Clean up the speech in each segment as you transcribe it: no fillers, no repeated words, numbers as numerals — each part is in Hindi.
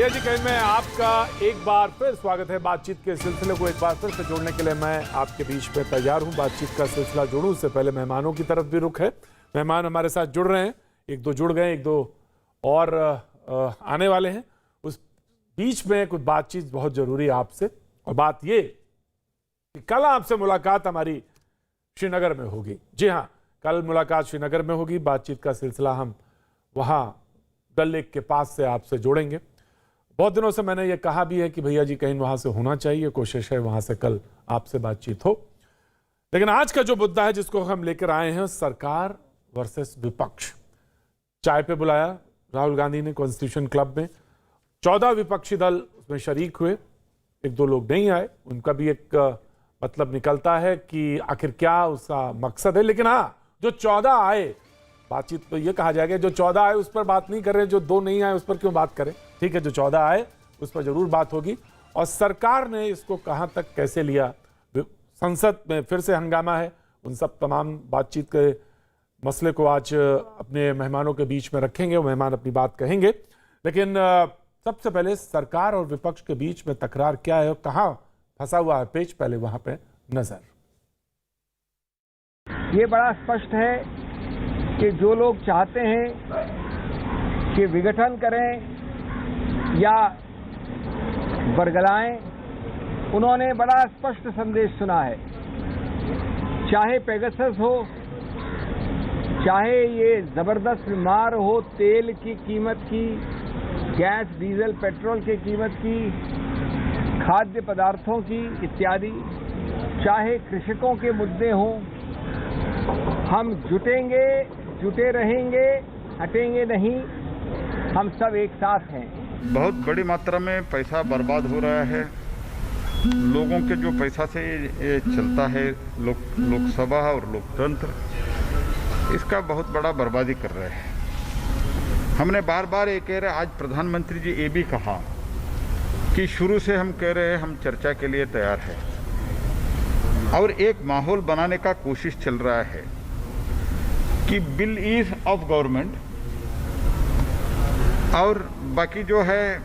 भैया जी कहीं में आपका एक बार फिर स्वागत है। बातचीत के सिलसिले को एक बार फिर से जोड़ने के लिए मैं आपके बीच में तैयार हूं। बातचीत का सिलसिला जोड़ूं उससे पहले मेहमानों की तरफ भी रुख है। मेहमान हमारे साथ जुड़ रहे हैं, एक दो जुड़ गए, एक दो और आने वाले हैं। उस बीच में कुछ बातचीत बहुत जरूरी है आपसे, और बात ये कि कल आपसे मुलाकात हमारी श्रीनगर में होगी। जी हाँ, कल मुलाकात श्रीनगर में होगी। बातचीत का सिलसिला हम वहाँ डल लेक के पास से आपसे जोड़ेंगे। बहुत दिनों से मैंने ये कहा भी है कि भैया जी कहीं वहां से होना चाहिए, कोशिश है वहां से कल आपसे बातचीत हो। लेकिन आज का जो मुद्दा है जिसको हम लेकर आए हैं, सरकार वर्सेस विपक्ष। चाय पे बुलाया राहुल गांधी ने कॉन्स्टिट्यूशन क्लब में, 14 विपक्षी दल उसमें शरीक हुए, एक दो लोग नहीं आए। उनका भी एक मतलब निकलता है कि आखिर क्या उसका मकसद है। लेकिन हाँ, जो 14 आए, बातचीत तो ये कहा जाएगा जो 14 आए उस पर बात नहीं कर रहे, जो 2 नहीं आए उस पर क्यों बात करें। ठीक है, जो 14 आए उस पर जरूर बात होगी। और सरकार ने इसको कहां तक कैसे लिया, संसद में फिर से हंगामा है। उन सब तमाम बातचीत के मसले को आज अपने मेहमानों के बीच में रखेंगे, वो मेहमान अपनी बात कहेंगे। लेकिन सबसे पहले सरकार और विपक्ष के बीच में तकरार क्या है और कहां फंसा हुआ है पेच, पहले वहां पे नजर। ये बड़ा स्पष्ट है कि जो लोग चाहते हैं कि विघटन करें या बरगलाएं, उन्होंने बड़ा स्पष्ट संदेश सुना है। चाहे पेगासस हो, चाहे ये जबरदस्त मार हो तेल की कीमत की, गैस डीजल पेट्रोल की कीमत की, खाद्य पदार्थों की इत्यादि, चाहे कृषकों के मुद्दे हों, हम जुटेंगे, जुटे रहेंगे, हटेंगे नहीं। हम सब एक साथ हैं। बहुत बड़ी मात्रा में पैसा बर्बाद हो रहा है। लोगों के जो पैसा से ये चलता है लोकसभा और लोकतंत्र, इसका बहुत बड़ा बर्बादी कर रहे हैं। हमने बार बार ये कह रहे, आज प्रधानमंत्री जी ये भी कहा कि शुरू से हम कह रहे हैं हम चर्चा के लिए तैयार है, और एक माहौल बनाने का कोशिश चल रहा है कि बिल इज ऑफ गवर्नमेंट, और बाकी जो है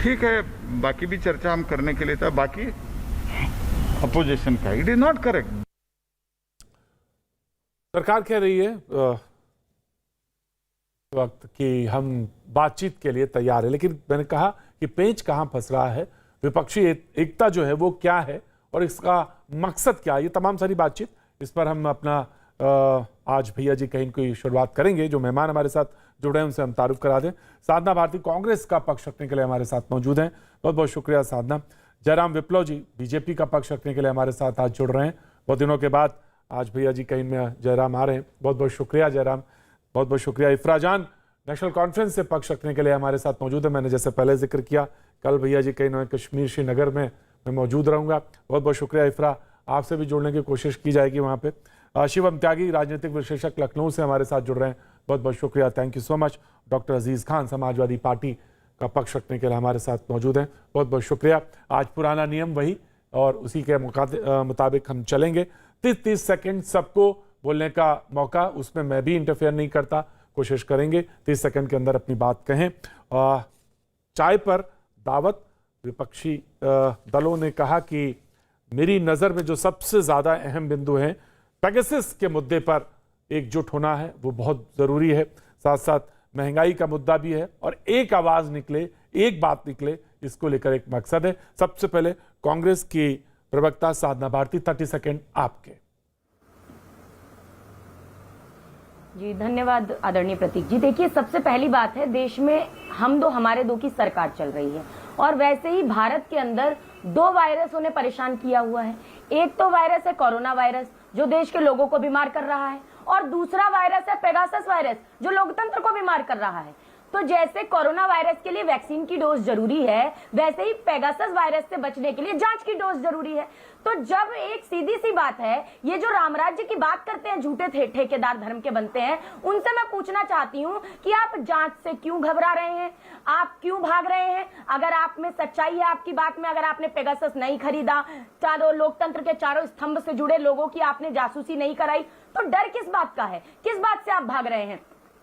ठीक है, बाकी भी चर्चा हम करने के लिए था, बाकी अपोजिशन का। It is not correct. सरकार कह रही है वक्त कि हम बातचीत के लिए तैयार है, लेकिन मैंने कहा कि पेंच कहां फंस रहा है, विपक्षी एकता जो है वो क्या है और इसका मकसद क्या है, ये तमाम सारी बातचीत, इस पर हम अपना आज भैया जी कहीं की शुरुआत करेंगे। जो मेहमान हमारे साथ जुड़े हैं उनसे हम तारुफ करा दें। साधना भारती कांग्रेस का पक्ष रखने के लिए हमारे साथ मौजूद हैं, बहुत बहुत शुक्रिया साधना। जयराम विप्लव जी बीजेपी का पक्ष रखने के लिए हमारे साथ आज जुड़ रहे हैं, बहुत दिनों के बाद आज भैया जी कहीं में जयराम आ रहे हैं, बहुत बहुत शुक्रिया जयराम, बहुत बहुत शुक्रिया। इफ्रा जान नेशनल कॉन्फ्रेंस से पक्ष रखने के लिए हमारे साथ मौजूद है। मैंने जैसे पहले जिक्र किया, कल भैया जी कहीं कश्मीर श्रीनगर में मैं मौजूद रहूंगा, बहुत बहुत शुक्रिया इफ्रा, आपसे भी जुड़ने की कोशिश की जाएगी वहाँ पे। शिवम त्यागी राजनीतिक विश्लेषक लखनऊ से हमारे साथ जुड़ रहे हैं, बहुत बहुत शुक्रिया, thank you so much. Doctor Aziz Khan Samajwadi party का पक्ष रखने के लिए हमारे साथ मौजूद हैं, बहुत बहुत शुक्रिया। आज पुराना नियम वही और उसी के मुताबिक हम चलेंगे। 30-30 सेकंड सबको बोलने का मौका, उसमें मैं भी इंटरफेयर नहीं करता, कोशिश करेंगे 30 सेकंड के अंदर अपनी बात कहें। चाय पर दावत, विपक्षी दलों ने कहा कि मेरी नज़र में जो सबसे ज़्यादा अहम बिंदु हैं, पेगासस के मुद्दे पर एकजुट होना है, वो बहुत ज़रूरी है। साथ साथ महंगाई का मुद्दा भी है, और एक आवाज़ निकले, एक बात निकले, इसको लेकर एक मकसद है। सबसे पहले कांग्रेस की प्रवक्ता साधना भारती, 30 सेकंड आपके। जी धन्यवाद आदरणीय प्रतीक जी। देखिए, सबसे पहली बात है, देश में हम दो हमारे दो की सरकार चल रही है, और वैसे ही भारत के अंदर 2 वायरसों ने परेशान किया हुआ है। एक तो वायरस है कोरोना वायरस, जो देश के लोगों को बीमार कर रहा है, और दूसरा वायरस है पेगासस वायरस, जो लोकतंत्र को बीमार कर रहा है। तो जैसे कोरोना वायरस के लिए वैक्सीन की डोज जरूरी है, वैसे ही पेगासस वायरस से बचने के लिए जांच की डोज जरूरी है। तो जब एक सीधी सी बात है, ये जो रामराज्य की बात करते हैं, झूठे ठेकेदार धर्म के बनते हैं, उनसे मैं पूछना चाहती हूँ कि आप जांच से क्यों घबरा रहे हैं, आप क्यों भाग रहे हैं? अगर आप में सच्चाई है आपकी बात में, अगर आपने पेगासस नहीं खरीदा, चारों लोकतंत्र के चारों स्तंभ से जुड़े लोगों की आपने जासूसी नहीं कराई, तो डर किस बात का है? किस बात से आप भाग रहे हैं?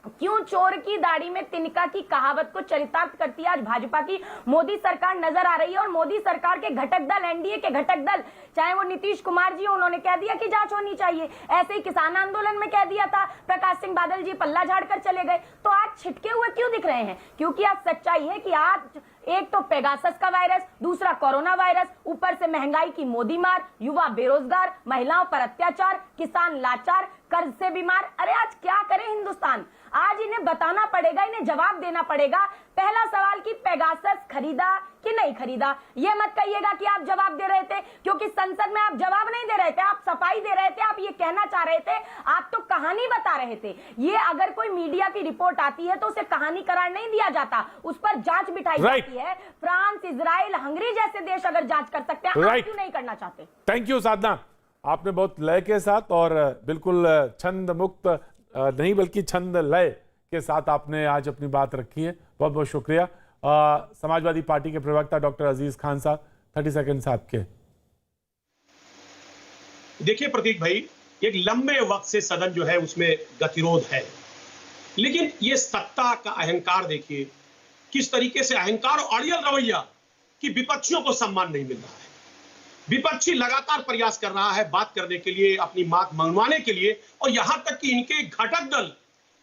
क्यों चोर की दाढ़ी में तिनका की कहावत को चरितार्थ करती है आज भाजपा की मोदी सरकार नजर आ रही है। और मोदी सरकार के घटक दल, एनडीए के घटक दल, चाहे वो नीतीश कुमार जी, उन्होंने कह दिया कि जांच होनी चाहिए। ऐसे ही किसान आंदोलन में कह दिया था, प्रकाश सिंह बादल जी पल्ला झाड़कर चले गए। तो आज छिटके हुए क्यों दिख रहे हैं? क्योंकि आज सच्चाई है कि आज एक तो पेगासस का वायरस, दूसरा कोरोना वायरस, ऊपर से महंगाई की मोदी मार, युवा बेरोजगार, महिलाओं पर अत्याचार, किसान लाचार, कर्ज से बीमार। अरे आज क्या करे हिंदुस्तान? आज इन्हें बताना पड़ेगा, इन्हें जवाब देना पड़ेगा। पहला सवाल कि पेगासस खरीदा कि नहीं खरीदा, ये मत कहिएगा कि आप जवाब दे रहे थे, क्योंकि संसद में आप जवाब नहीं दे रहे थे, आप सफाई दे रहे थे, आप ये कहना चाह रहे थे, आप तो कहानी बता रहे थे। ये अगर कोई मीडिया की रिपोर्ट आती है तो उसे कहानी करार नहीं दिया जाता, उस पर जांच बिठाई जाती है। फ्रांस, इजराइल, हंगरी जैसे देश अगर जांच कर सकते हैं, आप क्यों नहीं करना चाहते? थैंक यू साधना, आपने बहुत लय के साथ और बिल्कुल छंद मुक्त नहीं बल्कि छंद लय के साथ आपने आज अपनी बात रखी है। बहुत बहुत शुक्रिया। समाजवादी पार्टी के प्रवक्ता डॉक्टर अजीज खान साहब, 30 सेकंड आपके। देखिए प्रतीक भाई, एक लंबे वक्त से सदन जो है उसमें गतिरोध है, लेकिन ये सत्ता का अहंकार देखिए, किस तरीके से अहंकार और अड़ियल रवैया कि विपक्षियों को सम्मान नहीं मिल रहा है। विपक्षी लगातार प्रयास कर रहा है बात करने के लिए, अपनी मांग मनवाने के लिए, और यहां तक कि इनके घटक दल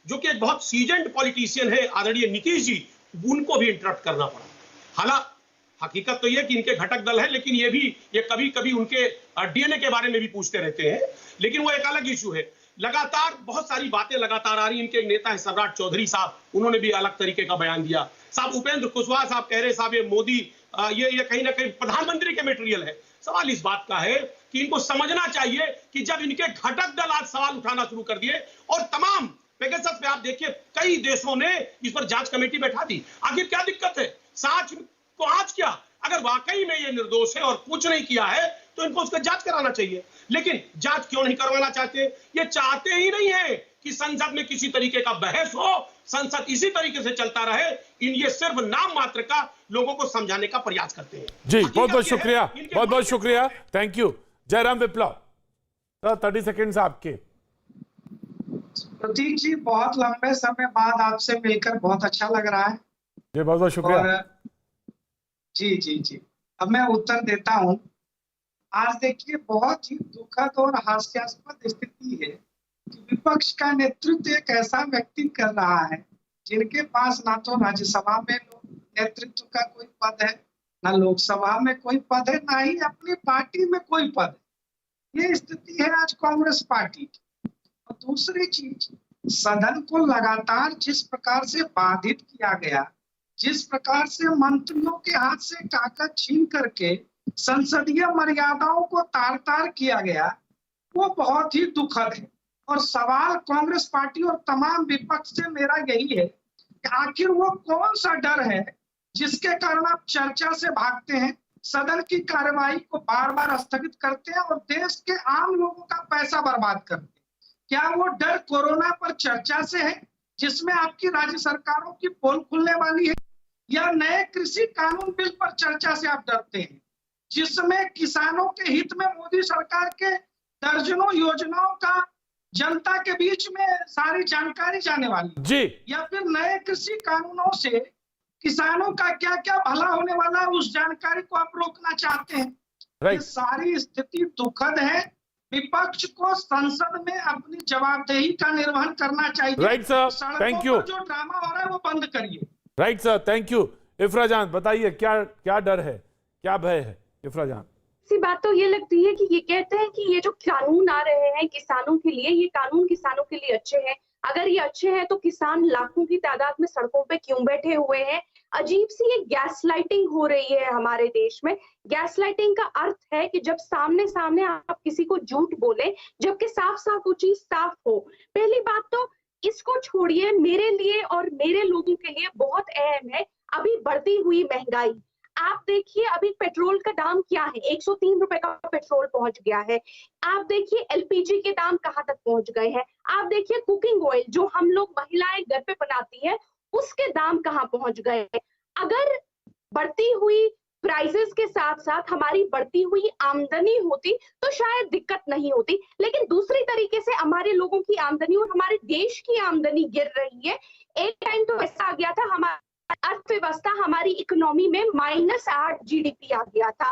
जो कि एक बहुत सीजन्ड पॉलिटिशियन है आदरणीय नीतीश जी, उनको भी इंटरप्ट करना पड़ा। हालांकि हकीकत तो यह कि इनके घटक दल है, लेकिन ये कभी कभी उनके डीएनए के बारे में भी पूछते रहते हैं, लेकिन वो एक अलग इशू है। लगातार बहुत सारी बातें लगातार आ रही। इनके एक नेता है सम्राट चौधरी साहब, उन्होंने भी अलग तरीके का बयान दिया। साहब उपेंद्र कुशवाहा साहब कह रहे साहब ये मोदी ये कहीं ना कहीं प्रधानमंत्री के मटेरियल है। सवाल इस बात का है कि इनको समझना चाहिए कि जब इनके घटक दल आज सवाल उठाना शुरू कर दिए, और तमाम पेगासस पे आप देखिए कई देशों ने इस पर जांच कमेटी बैठा दी। आखिर क्या दिक्कत है? साच को आज क्या, अगर वाकई में ये निर्दोष है और कुछ नहीं किया है तो इनको उसका जांच कराना चाहिए। लेकिन जांच क्यों नहीं करवाना चाहते? ये चाहते ही नहीं है कि संसद में किसी तरीके का बहस हो, संसद इसी तरीके से चलता रहे। ये सिर्फ नाम मात्र का लोगों को समझाने का प्रयास करते हैं। जी बहुत बहुत शुक्रिया, बहुत बहुत शुक्रिया, thank you. Jairam Viplav, 30 second आपके। प्रतीक जी, बहुत लंबे समय बाद आपसे मिलकर बहुत अच्छा लग रहा है। जी बहुत बहुत शुक्रिया। जी जी जी, अब मैं उत्तर देता हूं। आज देखिए, बहुत ही दुखद और हास्यास्पद स्थिति है कि विपक्ष का नेतृत्व एक ऐसा व्यक्ति कर रहा है जिनके पास ना तो राज्यसभा में नेतृत्व का कोई पद है, ना लोकसभा में कोई पद है, ना ही अपनी पार्टी में कोई पद है। ये स्थिति है आज कांग्रेस पार्टी की। और दूसरी चीज, सदन को लगातार जिस प्रकार से बाधित किया गया, जिस प्रकार से मंत्रियों के हाथ से ताकत छीन करके संसदीय मर्यादाओं को तार तार किया गया, वो बहुत ही दुखद है। और सवाल कांग्रेस पार्टी और तमाम विपक्ष से मेरा यही है कि आखिर वो कौन सा डर है जिसके कारण आप चर्चा से भागते हैं, सदन की कार्यवाही को बार बार स्थगित करते हैं और देश के आम लोगों का पैसा बर्बाद करते हैं? क्या वो डर कोरोना पर चर्चा से है जिसमें आपकी राज्य सरकारों की पोल खुलने वाली है, या नए कृषि कानून बिल पर चर्चा से आप डरते हैं जिसमें किसानों के हित में मोदी सरकार के दर्जनों योजनाओं का जनता के बीच में सारी जानकारी जाने वाली जी, या फिर नए कृषि कानूनों से किसानों का क्या क्या भला होने वाला है उस जानकारी को आप रोकना चाहते हैं। ये सारी स्थिति दुखद है। विपक्ष को संसद में अपनी जवाबदेही का निर्वहन करना चाहिए। Right sir, thank you. जो ड्रामा हो रहा है वो बंद करिए। Right sir, thank you. इफ्रा जान बताइए, क्या क्या डर है, क्या भय है? इफ्रा जान, सी बात तो ये लगती है कि ये कहते हैं कि ये जो कानून आ रहे हैं किसानों के लिए, ये कानून किसानों के लिए अच्छे हैं। अगर ये अच्छे हैं तो किसान लाखों की तादाद में सड़कों पे क्यों बैठे हुए हैं? अजीब सी ये गैस लाइटिंग हो रही है हमारे देश में। गैस लाइटिंग का अर्थ है कि जब सामने सामने आप किसी को झूठ बोले, जबकि साफ साफ वो चीज साफ हो। पहली बात तो इसको छोड़िए, मेरे लिए और मेरे लोगों के लिए बहुत अहम है अभी बढ़ती हुई महंगाई। आप देखिए अभी पेट्रोल का दाम क्या है, 103 रुपए का पेट्रोल पहुंच गया है। आप देखिए एलपीजी के दाम कहां तक पहुंच गए हैं। आप देखिए कुकिंग ऑयल जो हम लोग महिलाएं घर पे बनाती हैं उसके दाम कहां पहुंच गए हैं। अगर बढ़ती हुई प्राइसेस के साथ साथ हमारी बढ़ती हुई आमदनी होती तो शायद दिक्कत नहीं होती, लेकिन दूसरी तरीके से हमारे लोगों की आमदनी और हमारे देश की आमदनी गिर रही है। एक टाइम तो ऐसा आ गया था, हमारी अर्थव्यवस्था, हमारी इकोनॉमी में -8 GDP आ गया था।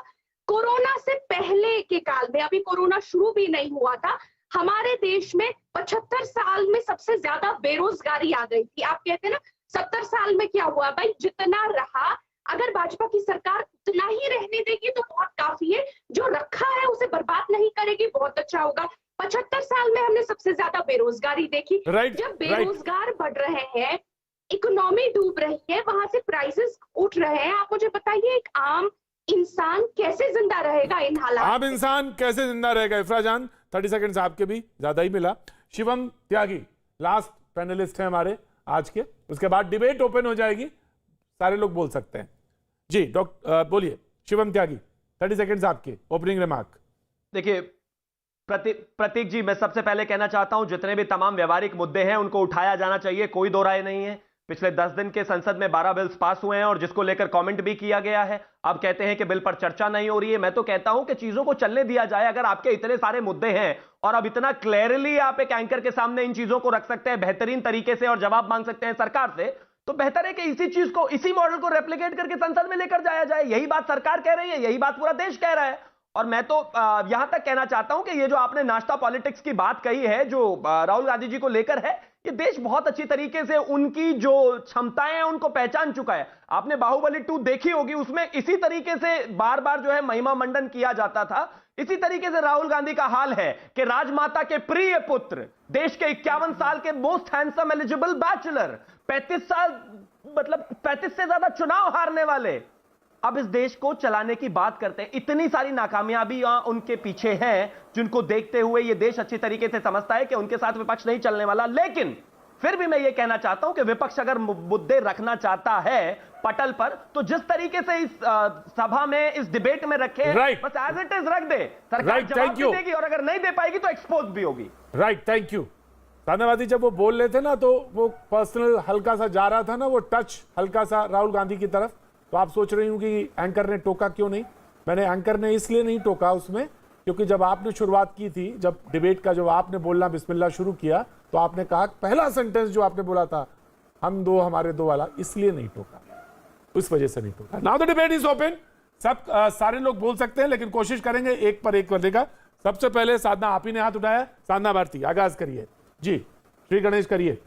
कोरोना से पहले के काल में, अभी कोरोना शुरू भी नहीं हुआ था, हमारे देश में 75 साल में सबसे ज्यादा बेरोजगारी आ गई थी। आप कहते हैं ना 70 साल में क्या हुआ? भाई जितना रहा, अगर भाजपा की सरकार उतना ही रहने देगी तो बहुत काफी है, जो रखा है उसे बर्बाद नहीं करेगी, बहुत अच्छा होगा। 75 साल में हमने सबसे ज्यादा बेरोजगारी देखी। जब बेरोजगार बढ़ रहे हैं, इकोनॉमी डूब रही है, वहां से प्राइसेस उठ रहे हैं, आप मुझे बताइए एक आम इंसान कैसे जिंदा रहेगा इन हालात? आम इंसान कैसे जिंदा रहेगा? इफ्रा जान 30 सेकंड्स आपके भी ज्यादा ही मिला। शिवम त्यागी लास्ट पैनलिस्ट है हमारे आज के, उसके बाद डिबेट ओपन हो जाएगी, सारे लोग बोल सकते हैं। जी डॉक्टर बोलिए शिवम त्यागी, 30 सेकंड्स आपके ओपनिंग रिमार्क। देखिए प्रतीक जी, मैं सबसे पहले कहना चाहता हूं जितने भी तमाम व्यवहारिक मुद्दे हैं उनको उठाया जाना चाहिए, कोई दो राय नहीं है। पिछले 10 दिन के संसद में 12 बिल्स पास हुए हैं और जिसको लेकर कमेंट भी किया गया है। अब कहते हैं कि बिल पर चर्चा नहीं हो रही है। मैं तो कहता हूं कि चीजों को चलने दिया जाए। अगर आपके इतने सारे मुद्दे हैं और अब इतना क्लियरली आप एक एंकर के सामने इन चीजों को रख सकते हैं बेहतरीन तरीके से और जवाब मांग सकते हैं सरकार से, तो बेहतर है कि इसी चीज को, इसी मॉडल को रेप्लिकेट करके संसद में लेकर जाया जाए। यही बात सरकार कह रही है, यही बात पूरा देश कह रहा है। और मैं तो यहां तक कहना चाहता हूं कि ये जो आपने नाश्ता पॉलिटिक्स की बात कही है, जो राहुल गांधी जी को लेकर है, ये देश बहुत अच्छी तरीके से उनकी जो क्षमताएं हैं उनको पहचान चुका है। आपने बाहुबली 2 देखी होगी, उसमें इसी तरीके से बार बार जो है महिमा मंडन किया जाता था। इसी तरीके से राहुल गांधी का हाल है कि राजमाता के प्रिय पुत्र, देश के 51 साल के मोस्ट हैंडसम एलिजिबल बैचलर, 35 साल मतलब 35 से ज्यादा चुनाव हारने वाले, अब इस देश को चलाने की बात करते हैं। इतनी सारी नाकामयाबियां उनके पीछे हैं, जिनको देखते हुए यह देश अच्छी तरीके से समझता है कि उनके साथ विपक्ष नहीं चलने वाला। लेकिन फिर भी मैं ये कहना चाहता हूं कि विपक्ष अगर मुद्दे रखना चाहता है पटल पर, तो जिस तरीके से इस सभा में, इस डिबेट में रखे, बस एज इट इज रख दे। सरकार जवाब भी देगी और अगर नहीं दे पाएगी तो एक्सपोज भी होगी। Right, thank you. साधनावादी जब वो बोल रहे थे ना, तो वो पर्सनल हल्का सा जा रहा था ना, वो टच हल्का सा राहुल गांधी की तरफ, तो आप सोच रही हूं कि एंकर ने टोका क्यों नहीं। मैंने एंकर ने इसलिए नहीं टोका उसमें, क्योंकि जब आपने शुरुआत की थी, जब डिबेट का, जब आपने बोलना बिस्मिल्लाह शुरू किया, तो आपने कहा पहला सेंटेंस जो आपने बोला था, हम दो हमारे दो वाला, इसलिए नहीं टोका, उस वजह से नहीं टोका। Now the debate is open. सब सारे लोग बोल सकते हैं, लेकिन कोशिश करेंगे एक पर एक करने का। सबसे पहले साधना, आप ही ने हाथ उठाया, साधना भारती आगाज करिए। जी श्री गणेश करिए,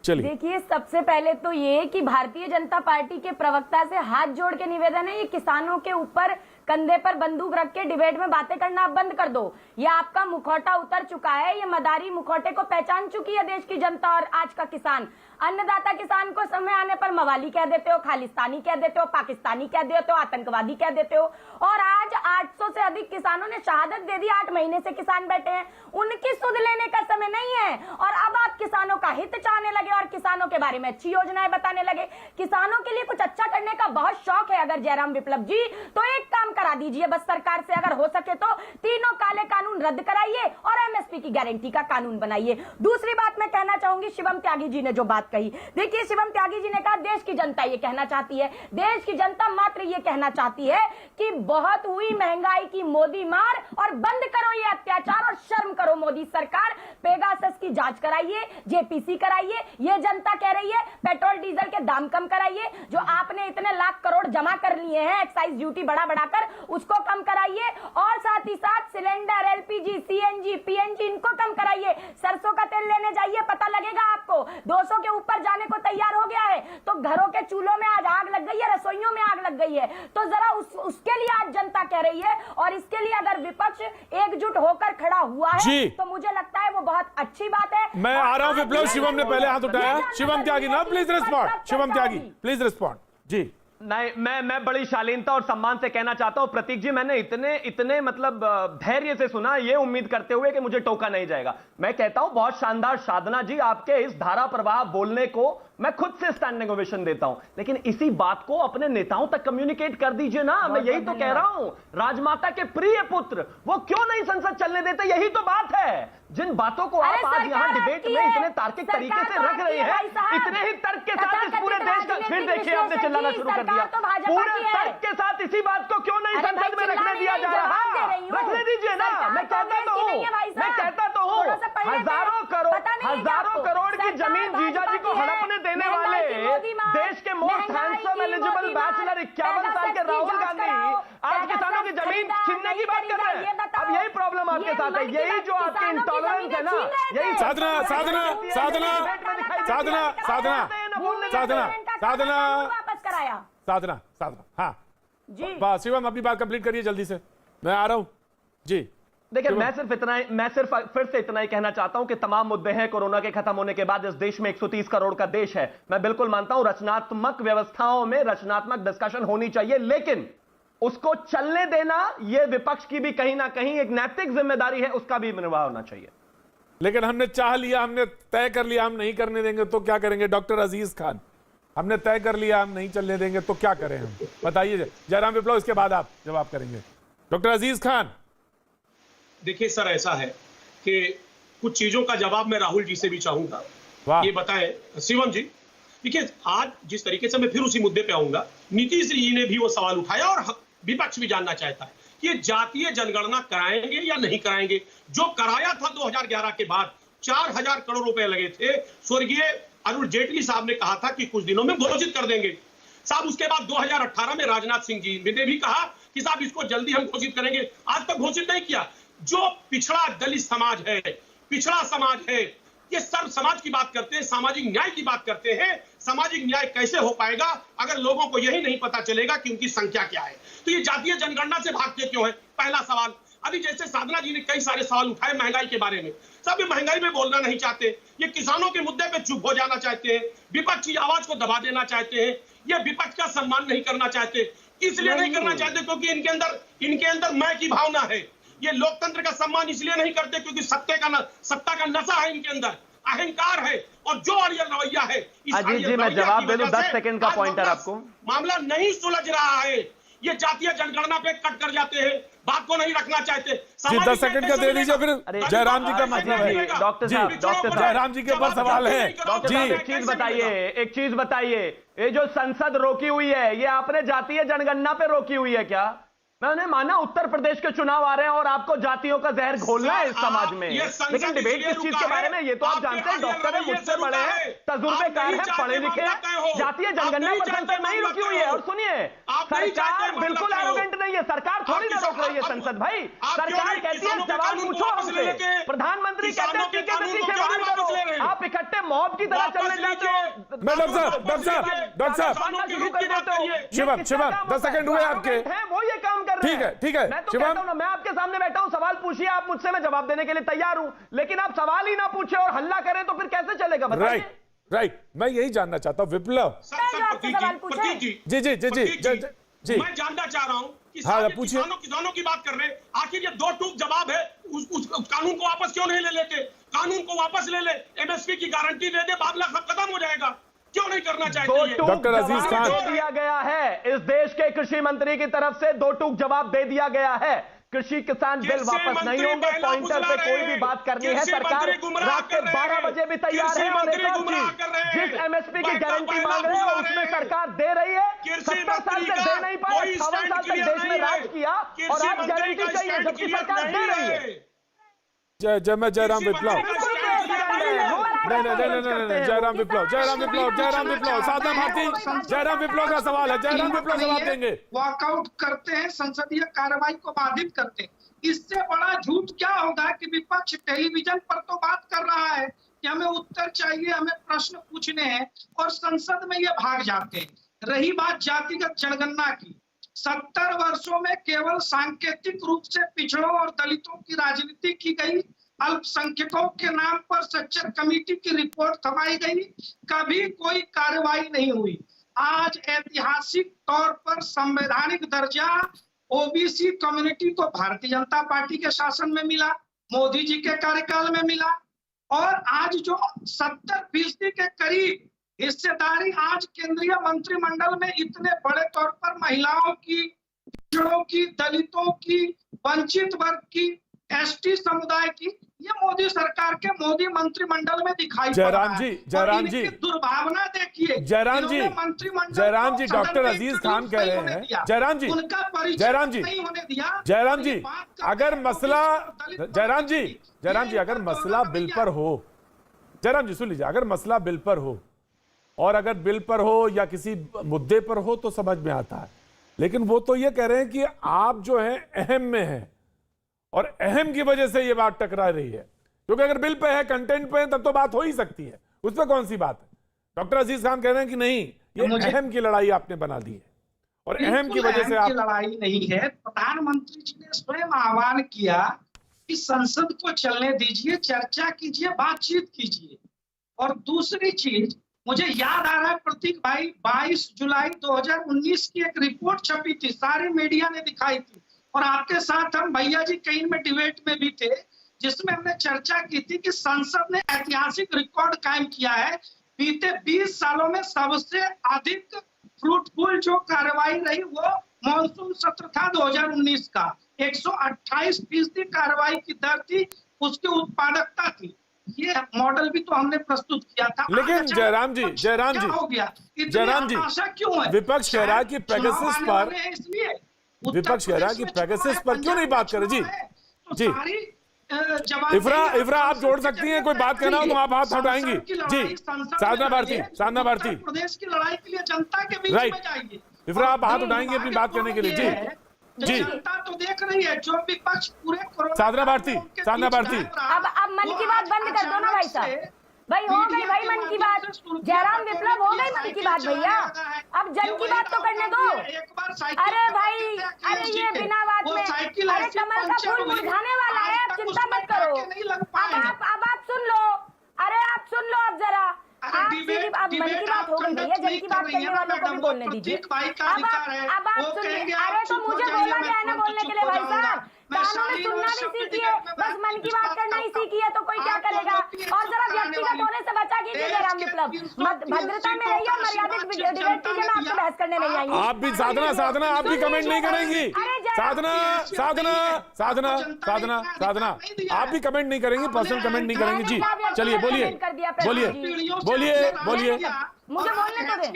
चलिए। देखिए, सबसे पहले तो ये कि भारतीय जनता पार्टी के प्रवक्ता से हाथ जोड़ के निवेदन है, ये किसानों के ऊपर कंधे पर बंदूक रख के डिबेट में बातें करना आप बंद कर दो। ये आपका मुखौटा उतर चुका है, ये मदारी मुखौटे को पहचान चुकी है देश की जनता और आज का किसान। अन्नदाता किसान को समय आने पर मवाली कह देते हो, खालिस्तानी कह देते हो, पाकिस्तानी कह देते हो, आतंकवादी कह देते हो। और आज 800 से अधिक किसानों ने शहादत दे दी। 8 महीने से किसान बैठे हैं, उनकी सुध लेने का समय नहीं है। और अब आप किसानों का हित चाहने लगे और किसानों के बारे में अच्छी योजनाएं बताने लगे। किसानों के लिए कुछ अच्छा करने का बहुत शौक है अगर जयराम विप्लव जी, तो एक काम करा दीजिए बस सरकार से, अगर हो सके तो तीनों काले कानून रद्द कराइए और एमएसपी की गारंटी का कानून बनाइए। दूसरी बात मैं कहना चाहूंगी, शिवम त्यागी जी ने जो बात कही, देखिए शिवम त्यागी जी ने कहा देश की जनता ये कहना चाहती है, देश की जनता मात्र ये कहना चाहती है कि बहुत हुई महंगाई की मोदी मार और बंद करो ये अत्याचार और शर्म करो मोदी सरकार। पेगासस की जांच कराइए, जेपीसी कराइए, ये जनता कह रही है। पेट्रोल डीजल के दाम कम कराइए, जो आपने इतने लाख करोड़ जमा कर लिए हैं एक्साइज ड्यूटी बढ़ा बढ़ाकर, उसको कम कराइए। और साथ ही साथ सिलेंडर, एलपीजी, सीएनजी, पीएनजी, इनको कम कराइए। सरसों का तेल लेने जाइए, पता लगेगा आपको 200 के ऊपर जाने को तैयार हो गया है। तो घरों के चूल्हों में आज आग लग गई है, रसोइयों में आग लग गई है। तो जरा उसके लिए आज जनता कह रही है, और इसके लिए अगर विपक्ष एकजुट होकर खड़ा हुआ है तो मुझे लगता है वो बहुत अच्छी बात है। मैं आ रहा हूं विप्लव, शिवम ने पहले हाथ उठाया। शिवम त्यागी ना, please respond. Shivam Tyagi please respond. जी नहीं, मैं बड़ी शालीनता और सम्मान से कहना चाहता हूं प्रतीक जी, मैंने इतने मतलब धैर्य से सुना, ये उम्मीद करते हुए कि मुझे टोका नहीं जाएगा। मैं कहता हूं बहुत शानदार साधना जी, आपके इस धारा प्रवाह बोलने को मैं खुद से स्टैंडिंग ओवेशन देता हूं, लेकिन इसी बात को अपने नेताओं तक कम्युनिकेट कर दीजिए ना। मैं यही तो कह रहा हूं, राजमाता के प्रिय पुत्र वो क्यों नहीं संसद चलने देते, यही तो बात है। जिन बातों को आप आज यहां डिबेट में इतने तार्किक तरीके से रख रहे हैं, इतने ही तर्क के साथ इस पूरे देश का, फिर देखिए आपने चिल्लाना शुरू कर दिया। पूरे तर्क के साथ इसी बात को क्यों नहीं संसद में रखने दिया जा रहा? रखने दीजिए ना। मैं कहता तो हूं हजारों करोड़ की जमीन जीजा जी को हड़पने देने वाले देश के मोस्ट हैंडसम एलिजिबल बैचलर 51 साल के राहुल गांधी आज किसानों की जमीन छीनने की बात कर रहे हैं। अब यही प्रॉब्लम आपके साथ है, यही जो आपकी इंटॉलरेंस है ना, यही साधना हाँ जी, शिवम अपनी बात कंप्लीट करिए जल्दी से, मैं आ रहा हूं जी। देखिए मैं सिर्फ फिर से इतना ही कहना चाहता हूं कि तमाम मुद्दे हैं। कोरोना के खत्म होने के बाद इस देश में 130 करोड़ का देश है। मैं बिल्कुल मानता हूं रचनात्मक व्यवस्थाओं में रचनात्मक डिस्कशन होनी चाहिए, लेकिन उसको चलने देना यह विपक्ष की भी कहीं ना कहीं एक नैतिक जिम्मेदारी है, उसका भी निर्वाह होना चाहिए। लेकिन हमने चाह लिया, हमने तय कर लिया हम नहीं करने देंगे तो क्या करेंगे? डॉक्टर अजीज खान, हमने तय कर लिया हम नहीं चलने देंगे तो क्या करें हम, बताइए। जयराम विप्लव इसके बाद आप जवाब करेंगे। डॉक्टर अजीज खान। देखिए सर, ऐसा है कि कुछ चीजों का जवाब मैं राहुल जी से भी चाहूंगा। ये बताएं शिवम जी, देखिए आज जिस तरीके से मैं फिर उसी मुद्दे पे आऊंगा, नीतीश जी ने भी वो सवाल उठाया और विपक्ष भी जानना चाहता है कि ये जातीय जनगणना कराएंगे या नहीं कराएंगे। जो कराया था 2011 के बाद 4000 करोड़ रुपए लगे थे। स्वर्गीय अरुण जेटली साहब ने कहा था कि कुछ दिनों में घोषित कर देंगे साहब। उसके बाद 2018 में राजनाथ सिंह जी ने भी कहा कि साहब इसको जल्दी हम घोषित करेंगे, आज तक घोषित नहीं किया। जो पिछड़ा दलित समाज है, पिछड़ा समाज है, ये सर्व समाज की बात करते हैं, सामाजिक न्याय की बात करते हैं। सामाजिक न्याय कैसे हो पाएगा अगर लोगों को यही नहीं पता चलेगा कि उनकी संख्या क्या है? तो ये जातीय जनगणना से भागते क्यों है? पहला सवाल। अभी जैसे साधना जी ने कई सारे सवाल उठाए महंगाई के बारे में, सब ये महंगाई में बोलना नहीं चाहते, ये किसानों के मुद्दे पे चुप हो जाना चाहते हैं, विपक्ष की आवाज को दबा देना चाहते हैं, ये विपक्ष का सम्मान नहीं करना चाहते। इसलिए नहीं करना चाहते क्योंकि इनके अंदर मैं की भावना है। ये लोकतंत्र का सम्मान इसलिए नहीं करते क्योंकि सत्ता का नशा है इनके अंदर, अहंकार है, और जो अड़ियल रवैया है। अजीत जी मैं जवाब दे दूं, 10 सेकंड का पॉइंटर आपको। मामला नहीं सुलझ रहा है, ये जातीय जनगणना पे कट कर जाते हैं, बात को नहीं रखना चाहते। 10 सेकंड का दे दीजिए फिर। जयराम जी का मतलब है। डॉक्टर साहब जयराम जी के ऊपर सवाल है जी। एक चीज बताइए, ये जो संसद रोकी हुई है, ये आपने जातीय जनगणना पे रोकी हुई है क्या? मैंने माना उत्तर प्रदेश के चुनाव आ रहे हैं और आपको जातियों का जहर घोलना है इस समाज में, लेकिन डिबेट किस चीज के बारे में ये तो आप जानते हैं। डॉक्टर है, मुझसे बड़े हैं, तजुर्बेकार है, पढ़े लिखे। जातीय जनगणना पर संसद नहीं रुकी हुई है। और सुनिए, सरकार बिल्कुल एरोगेंट नहीं है, सरकार थोड़ी ना रोक रही है संसद भाई। सरकार कहती है सवाल पूछो हमसे, प्रधानमंत्री कहते हैं पीके में पीछे बाहर करो, आप इकट्ठे मॉब की तरह चलने जाते हो। डॉक्टर साहब शिवम 10 सेकंड हुए आपके, वो ये काम ठीक है मैं तो कहता हूं ना, मैं आपके सामने बैठा हूं, सवाल पूछिए आप मुझसे, मैं जवाब देने के लिए तैयार हूं, लेकिन आप सवाल ही ना पूछे और हल्ला करें तो फिर कैसे चलेगा? राइट मैं यही जानना चाहता हूं विप्लव जी मैं जानना चाह रहा हूं कि किसानों की बात कर रहे हैं, आखिर ये दो टूक जवाब है, उस कानून को वापस क्यों नहीं ले लेते? कानून को वापस ले ले, एमएसपी की गारंटी दे दे, मामला खत्म हो जाएगा। क्यों नहीं करना चाहते? डॉक्टर अजीज खान दे दिया गया है, इस देश के कृषि मंत्री की तरफ से 2 टूक जवाब दे दिया गया है। कृषि किसान बिल वापस नहीं होंगे, पॉइंटर पे कोई भी बात करनी है, सरकार रात के 12 बजे भी तैयार है। और जिस एमएसपी की गारंटी मांग रहे हैं उसमें सरकार दे रही है। 70 साल से दे नहीं पाए, 58 साल तक देश में राज किया और आप गारंटी चाहिए जबकि सरकार दे रही है। मैं जयराम विप्लव नहीं जयराम विप्लव साधना भारती, जयराम विप्लव का सवाल है, जयराम विप्लव जवाब देंगे। वॉकआउट करते हैं, संसदीय कार्रवाई को बाधित करते हैं। इससे बड़ा झूठ क्या होगा कि विपक्ष टेलीविजन पर तो बात कर रहा है कि हमें उत्तर चाहिए, हमें प्रश्न पूछने हैं, और संसद में ये भाग जाते हैं। रही बात जातिगत जनगणना की, 70 वर्षों में केवल सांकेतिक रूप से पिछड़ों और दलितों की राजनीति की गई, अल्पसंख्यकों के नाम पर सच्चर कमेटी की रिपोर्ट थमाई गई, कभी कोई कार्रवाई नहीं हुई। आज ऐतिहासिक तौर पर संवैधानिक दर्जा ओबीसी कम्युनिटी को भारतीय जनता पार्टी के शासन में मिला, मोदी जी के कार्यकाल में मिला, और आज जो 70% के करीब हिस्सेदारी आज केंद्रीय मंत्रिमंडल में इतने बड़े तौर पर महिलाओं की, पिछड़ों की, दलितों की, वंचित वर्ग की, एसटी समुदाय की, ये मोदी सरकार के मोदी मंत्रिमंडल में दिखाई पड़ रहा है। जयराम जी, दुर्भावना देखिए। जयराम जी, मंत्रिमंडल जयराम जी, डॉक्टर अजीज खान कह रहे हैं, जयराम जी, उनका परिचय जयराम जी, नहीं होने दिया। जयराम जी, अगर मसला, जयराम जी, अगर मसला बिल पर हो, जयराम जी सुन लीजिए, अगर मसला बिल पर हो और अगर बिल पर हो या किसी मुद्दे पर हो तो समझ में आता है, लेकिन वो तो ये कह रहे हैं कि आप जो है अहम में हैं और अहम की वजह से ये बात टकरा रही है, क्योंकि अगर बिल पे है, कंटेंट पे है, तब तो बात हो ही सकती है, उस पर कौन सी बात है। डॉक्टर अजीज खान कह रहे हैं कि नहीं, ये अहम की लड़ाई आपने बना दी है और अहम की वजह से आप, लड़ाई नहीं है। प्रधानमंत्री जी ने स्वयं आह्वान किया कि संसद को चलने दीजिए, चर्चा कीजिए, बातचीत कीजिए। और दूसरी चीज मुझे याद आ रहा है प्रतीक भाई, 22 जुलाई 2019 की एक रिपोर्ट छपी थी, सारी मीडिया ने दिखाई थी और आपके साथ हम भैया जी कहीं में डिबेट में भी थे, जिसमें हमने चर्चा की थी कि संसद ने ऐतिहासिक रिकॉर्ड कायम किया है। बीते 20 सालों में सबसे अधिक फ्रूटफुल जो कार्रवाई रही वो मॉनसून सत्र था 2019 का, 128% कार्रवाई की दर थी, उसकी उत्पादकता थी। ये मॉडल भी तो हमने प्रस्तुत किया था। लेकिन जयराम जी, हो गया, जयराम जी, आशा क्यों है? विपक्ष कह रहा है कि पेगासस पर, इसलिए विपक्ष कह रहा है कि पेगासस पर क्यों नहीं बात करें। जी जी, इफ्रा आप जोड़ सकती हैं, कोई बात करना हो तो आप हाथ उठाएंगी। जी, साधना भारती प्रदेश की लड़ाई के लिए जनता के बीच में जाइए। इफ्रा आप हाथ उठाएंगे अपनी बात करने के लिए। जी, जनता तो देख रही है, जो विपक्ष पूरे साधना भारती, अब मन की बात बंद कर दो ना भाई साहब, भाई हो गई भाई मन की बात, जयराम विप्लव हो गई मन की बात भैया, अब जन की बात तो करने दो। अरे भाई, अरे ये बिना बात में, अरे कमल का फूल मुरझाने वाला है, आप चिंता मत करो। अब आप सुन लो, अरे आप सुन लो, अब जरा अब मन की बात हो गई भैया, जन की बात करने वालों को भी बोलने दीजिए। अब आप सुनिए, अरे तो मुझे बोला गया है ना बोलने के लिए भाई साहब, कानून सुनना भी सीखिए, बस मन की बात करना ही सीखिए तो कोई क्या करेगा। और जरा व्यक्तिगत होने से बचा कीजिए जयराम विप्लव, भद्रता में रहिए, मर्यादित डिबेट कीजिए, मैं आपसे बहस करने नहीं आई। आप भी साधना आप भी कमेंट नहीं करेंगी, साधना आप भी कमेंट नहीं करेंगी, पर्सनल कमेंट नहीं करेंगी। जी चलिए, बोलिए मुझे बोलने तो दे।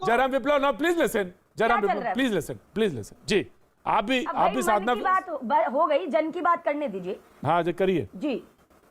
Jairam Viplav now please listen, Jairam Viplav please listen. जी आप भी साधना की बात हो गई, जन की बात करने दीजिए। हाँ जी करिए। जी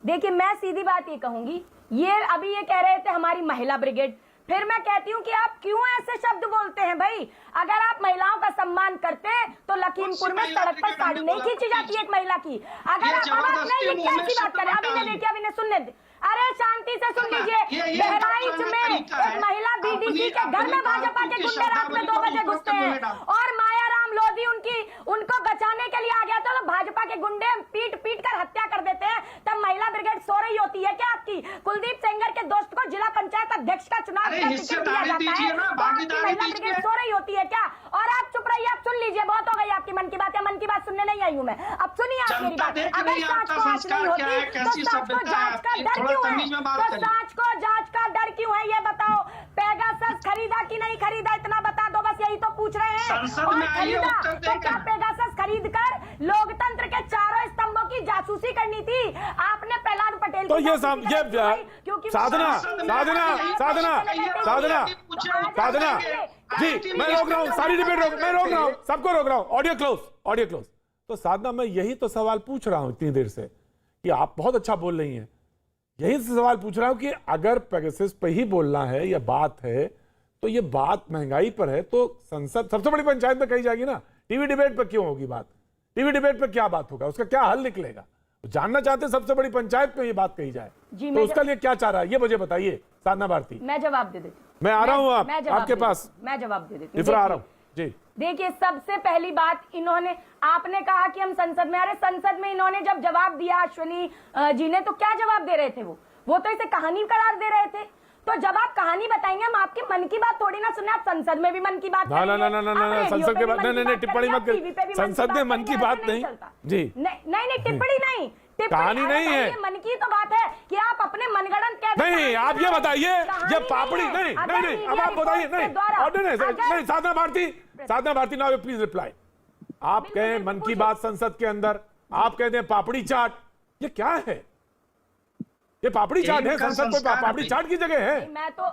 देखिए, मैं सीधी बात ये कहूंगी, ये अभी ये कह रहे थे हमारी महिला ब्रिगेड, फिर मैं कहती हूँ कि आप क्यों ऐसे शब्द बोलते हैं भाई। अगर आप महिलाओं का सम्मान करते तो लखीमपुर में सड़क पर साड़ी नहीं खींची जाती एक महिला की। अगर आप नहीं, ये कैसी बात करें, अभी ने देखिए, अभी ने सुनने दे, अरे शांति से सुन लीजिए। बहराइच में एक महिला बीडीसी के घर में भाजपा के गुंडे रात में 2 बजे घुसते हैं और मायाराम लोधी उनको बचाने के लिए आ गया था, तो भाजपा के गुंडे पीट कर हत्या कर देते हैं, तब महिला ब्रिगेड सो रही होती है क्या आपकी? कुलदीप सेंगर के दोस्त को जिला पंचायत अध्यक्ष का चुनाव का टिकट दिया जाता है, तो आपकी महिला ब्रिगेड सो रही होती है क्या? और आप चुप रहिए, आप सुन लीजिए, बहुत हो गई आपकी मन की बात। या मन की बात सुनने नहीं आई हूँ मैं, अब सुनिए आप मेरी बात। अगर सांच को आंच नहीं होती तो सांच को जांच का डर क्यों है? तो सांच को जांच का डर क्यों है, ये बताओ। पेगासस खरीदा कि नहीं खरीदा, इतना बता दो बस, यही तो पूछ रहे हैं। और खरीदा तो क्या पेगासस खरीद कर लोकतंत्र के चारों स्तंभों की जासूसी करनी थी आपने? प्रहलाद पटेल तो ये साधना जी, मैं रोक रहा हूं, सारी डिबेट मैं रोक रहा हूं, सबको रोक रहा हूं। Audio close. तो साधना, मैं यही तो सवाल पूछ रहा हूं इतनी देर से कि आप बहुत अच्छा बोल रही हैं, यही से सवाल पूछ रहा हूं कि अगर पेगासस पे ही बोलना है या बात है, तो ये बात महंगाई पर है, तो संसद सबसे बड़ी पंचायत में कही जाएगी ना। टीवी डिबेट पर क्यों होगी बात? टीवी डिबेट पर क्या बात होगा, उसका क्या हल निकलेगा? जानना चाहते हैं सबसे बड़ी पंचायत पे ये बात कही जाए, तो उसका लिए क्या चाह रहा है ये मुझे बताइए साधना भारती। मैं जवाब दे देती हूँ, मैं आ रहा हूँ आपके पास, मैं जवाब दे देती हूँ। इफ्रा आ रहा हूँ जी। देखिए, सबसे पहली बात, इन्होंने, आपने कहा कि हम संसद में, अरे संसद में इन्होंने जब जवाब दिया अश्विनी जी ने, तो क्या जवाब दे रहे थे? वो तो इसे कहानी करार दे रहे थे। तो जब आप कहानी बताएंगे, हम आपकी मन की बात थोड़ी ना सुने, आप संसद में भी मन की बात ना संसद के बाद नहीं, टिप्पणी मत कर, संसद में मन की बात नहीं जी, नहीं टिप्पणी नहीं, कहानी नहीं है, मन की तो बात है कि आप अपने मनगढ़ंत कह नहीं, आप ये बताइए, ये पापड़ी नहीं, अब आप बताइए, नहीं, साधना भारती, नाउ प्लीज रिप्लाई। आप कहें मन की बात संसद के अंदर, आप कहते हैं पापड़ी चाट, ये क्या है? ये पापड़ी चाट है? संसद कोई पापड़ी चाट की जगह है? मैं तो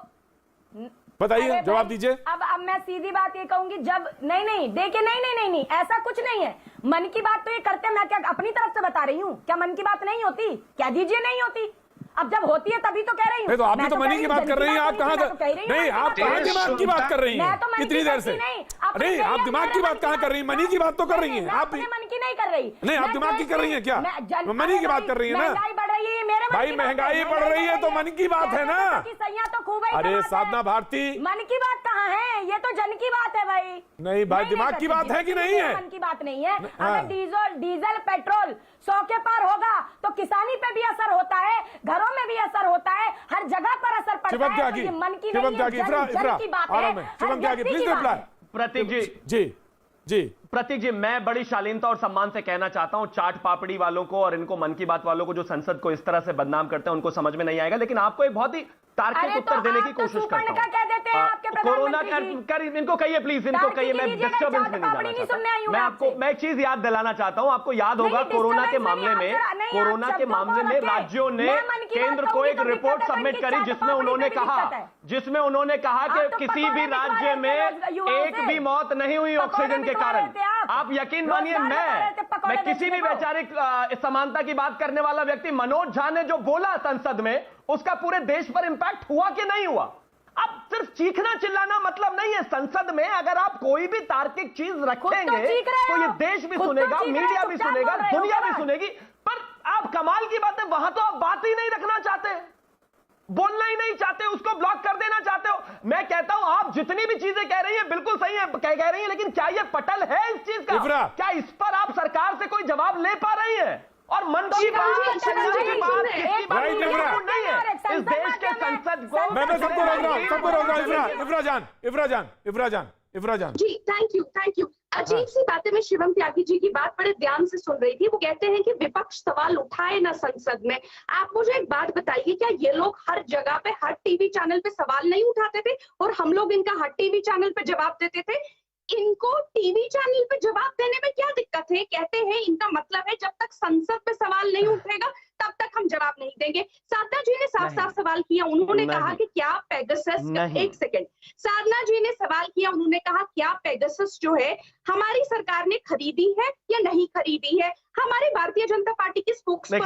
बताइए, जवाब दीजिए। अब मैं सीधी बात ये कहूंगी, जब नहीं देखिए, नहीं, ऐसा कुछ नहीं है। मन की बात तो ये करते हैं, मैं क्या अपनी तरफ से बता रही हूँ? क्या मन की बात नहीं होती? क्या दीजिए नहीं होती? अब जब होती है तभी तो कह रही हूँ। नहीं तो आप भी तो मनी की बात कर रही हैं, आप कहाँ नहीं, आप कहाँ दिमाग की बात कर रही हैं इतनी देर से? नहीं, आप दिमाग की बात कहाँ कर रही हैं? मनी की बात तो कर रही हैं आप भी। मन की नहीं कर रही। नहीं, आप दिमाग की कर रही हैं क्या? मनी की बात कर रही है ना? महंगाई बढ़ रही है मेरे भाई, महंगाई बढ़ रही है तो मन की बात है ना? तो खूब। अरे साधना भारती, मन की बात कहाँ है? ये तो जन की बात है भाई। नहीं भाई, दिमाग की बात है कि नहीं है? मन की बात नहीं है। अगर डीजल पेट्रोल 100 के पार होगा तो किसानी पे भी असर होता है, घरों में भी असर होता है, हर जगह पर असर पड़ता है। तो ये मन की नहीं है, जन की बात है। Shivam Tyagi, please reply. प्रतीक जी, जी प्रतीक जी, मैं बड़ी शालीनता और सम्मान से कहना चाहता हूं, चाट पापड़ी वालों को और इनको मन की बात वालों को जो संसद को इस तरह से बदनाम करते हैं उनको समझ में नहीं आएगा, लेकिन आपको एक बहुत ही तार्किक उत्तर देने की कोशिश करता हूं। कोरोना कर इनको कहिए, प्लीज इनको कहिए, मैं डिस्टर्बेंस में नहीं जाना चाहता। मैं एक चीज याद दिलाना चाहता हूं, आपको याद होगा कोरोना के मामले में राज्यों ने केंद्र को एक रिपोर्ट सबमिट करी जिसमें उन्होंने कहा कि किसी भी राज्य में एक भी मौत नहीं हुई ऑक्सीजन के कारण। आप यकीन मानिए, मैं किसी भी वैचारिक समानता की बात करने वाला व्यक्ति, मनोज झा ने जो बोला संसद में, उसका पूरे देश पर इंपैक्ट हुआ कि नहीं हुआ? अब सिर्फ चीखना चिल्लाना मतलब नहीं है। संसद में अगर आप कोई भी तार्किक चीज रखेंगे तो ये देश भी सुनेगा, मीडिया भी सुनेगा, दुनिया भी सुनेगी। पर आप कमाल की बात है, वहां तो आप बात ही नहीं रखना चाहते, बोलना ही नहीं चाहते, उसको ब्लॉक कर देना चाहते हो। मैं कहता हूं, आप जितनी भी चीजें कह रही हैं बिल्कुल सही है, कह रही हैं, लेकिन क्या ये पटल है इस चीज का? क्या इस पर आप सरकार से कोई जवाब ले पा रही है? और मन की बात नहीं है इस देश के संसद को। मैं सबको रोक रहा हूं। इफ्रा जान जी, थैंक यू। अजीब सी बातें मैं शिवम त्यागी जी की बात बड़े ध्यान से सुन रही थी। वो कहते हैं कि विपक्ष सवाल उठाए ना संसद में। आप मुझे एक बात बताइए, क्या ये लोग हर जगह पे, हर टीवी चैनल पे सवाल नहीं उठाते थे और हम लोग इनका हर टीवी चैनल पे जवाब देते थे? इनको टीवी चैनल पे जवाब देने में क्या दिक्कत है? कहते हैं इनका मतलब है जब तक संसद पे सवाल नहीं उठेगा तब तक हम जवाब नहीं देंगे। साधना जी ने साफ सवाल किया, उन्होंने कहा कि क्या पेगासस, एक सेकंड, साधना जी ने सवाल किया, उन्होंने कहा क्या पेगासस जो है हमारी सरकार ने खरीदी है या नहीं खरीदी है? हमारी भारतीय जनता पार्टी की स्पोक्सपर्सन